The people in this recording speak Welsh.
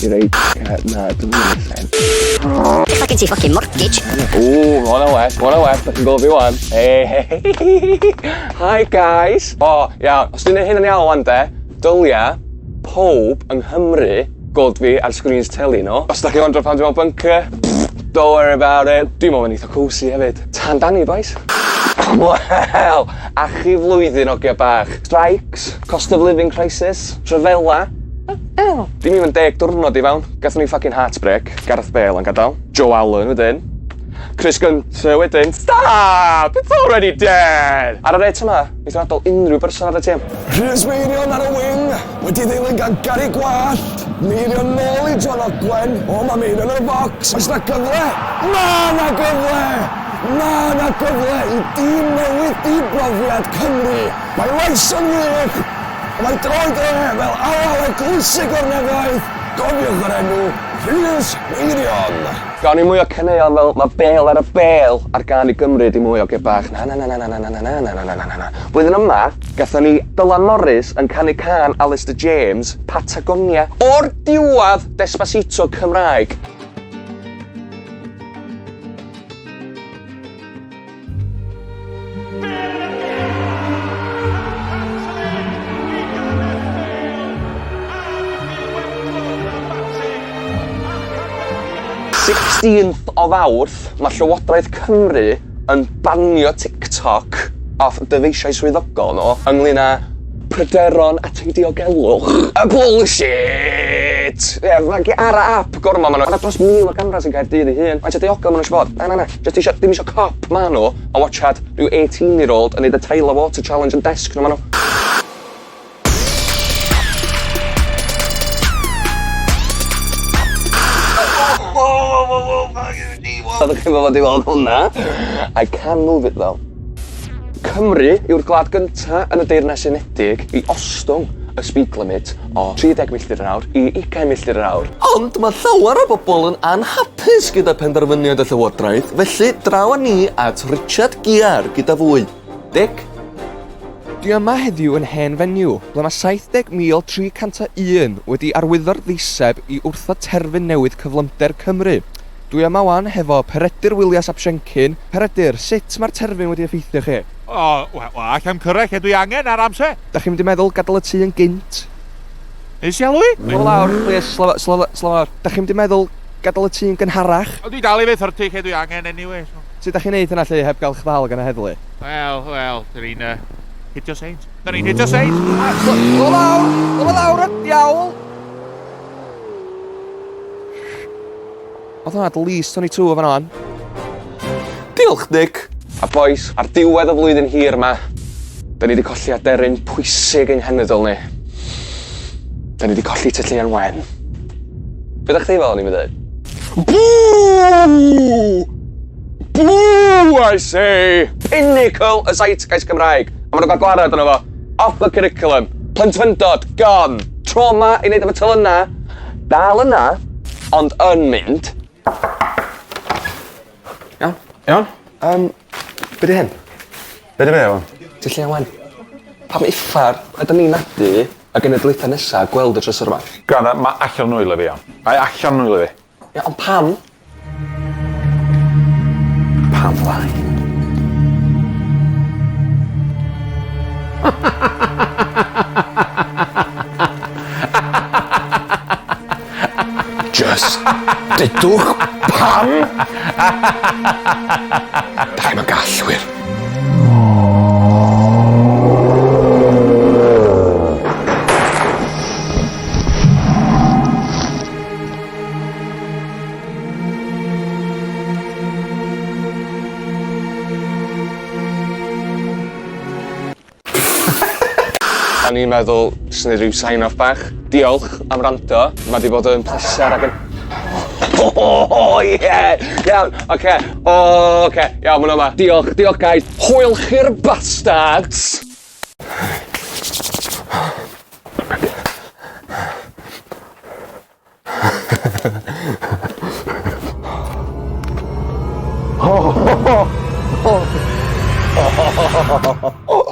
I reid, na, dwi'n mynd allan. It's like it's fucking mortgage. Ooh, ma' hwnna web, da chi'n gweld fi wan. Hey, hi guys. Iawn, os dwi'n neud hyn yn iawn wan de, dylia pob yng Nghymru gweld fi ar screens teli no. Os da chi'n wondro pan dwi'n mewn bunker, don't worry about it. Dwi'n meddwl yn eitha cozy hefyd. Tan Dani, boys. Wel, achi flwyddyn ogia bach. Strikes, cost of living crisis, Rhyfela. Dim even 10 diwrnod I fewn. Gathon ni fucking heartbreak. Gareth Bale yn gadael. Joe Allen wedyn. Chris Gunter wedyn. Stop! It's already dead! Ar y reit yma, neith adael unrhyw berson ar y tîm. Rhys Meirion ar y wing, wedi ddilyn gan Gary Gwallt. Meirion nôl I John Ogwen. Mae Meirion yn y bocs. Oes na gyfle? Na gyfle! Na gyfle I dîm newydd I brofiad Cymru. Mae Lyson wych. Mae droed fel awal eglwysig o'r nefoedd. Gofiwch yr enw, Rhys Meirion. Gawn ni mwy o caneuon fel mae Bale ar y Bale ar gan I Gymru di mwy o ge bach. Na. Blwyddyn yma, gathon ni Dylan Morris yn canu can Alistair James, Patagonia. O'r diwadd Despacito Cymraeg. O Fawrth, mae Llywodraeth Cymru yn banio TikTok off dyfeisiau swyddogol nhw ynglyn â pryderon a teidiogelwch. Y bullshit! Ar y app gorma maen nhw. Mae dros 1000 o gamras yn Caerdydd I hun. Mae'n diogel maen nhw'n siarad. Na. Dim isio cop maen nhw a watchad rhyw 18-year-old yn neud y Taylor Water Challenge yn desk nhw maen nhw. Oeddech chi'n fawr I weld hwnna? I can move it though. Cymru yw'r gwlad gynta yn y Deyrnas Unedig I ostwng y speed limit o 30 milltir yr awr I 20 milltir yr awr. Ond mae llawer o bobl yn anhapus gyda penderfyniad y Llywodraeth, felly draw â ni at Richard Giar gyda fwy. Dic? Dwi yma heddiw yn hen fenyw, ble mae 70,301 wedi arwyddo'r ddeiseb I wrthod terfyn newydd cyflymder Cymru. Dwi yma wan hefo Peredur Williams Apsiencyn. Peredur, sut mae'r terfyn wedi effeithio chi? Wel, allan cyrraedd lle dwi angen ar amser. Da chi'n mynd I meddwl gadael y tŷ yn gynt? Is Elwi? Slow lawr, please, slow lawr. Da chi'n mynd I meddwl gadael y tŷ yn gynharach? Dwi dal I fe 30 lle dwi angen anyway. Sut da chi'n neud hynna lle heb gael chfal gan y heddlu? Wel, dyn ni'n hitio seint. Dyn ni'n hitio seint. Slow lawr y diawl! Oedd hwnna at least 22 fan o'n. Diolch, Dic. A boys, ar diwedd y flwyddyn hir yma, da ni wedi colli aderyn pwysig ein henedl ni. Da ni wedi colli tylluan wen. Be da chdi fel o'n i'n dweud? Boo! Boo, I say! Pinnacle y zeitgeist Cymraeg. A maen nhw'n cael gwared yno fo. Off the curriculum. Plentyndod, gone. Trauma I wneud efo tyl yna. Dal yna, ond yn mynd. Iawn? Be di hyn? Be di fe, wan? Tylluan wen. Pam uffar ydyn ni'n nadu a genedlaethau nesaf gweld y trysor yma? Granda, mae allan nwy le fi, iawn. Mae allan nwy le fi. Ia, ond pam? Pam lai? Just dydwch pam? Da chi'n gallwyr. A ni'n meddwl, sy'n neud rhyw sign-off bach. Diolch am rando. Mae di bod yn pleser ac yn... Iawn, oce. Iawn, mwyn yma. Diolch guys. Hwylch i'r bastards! Oh.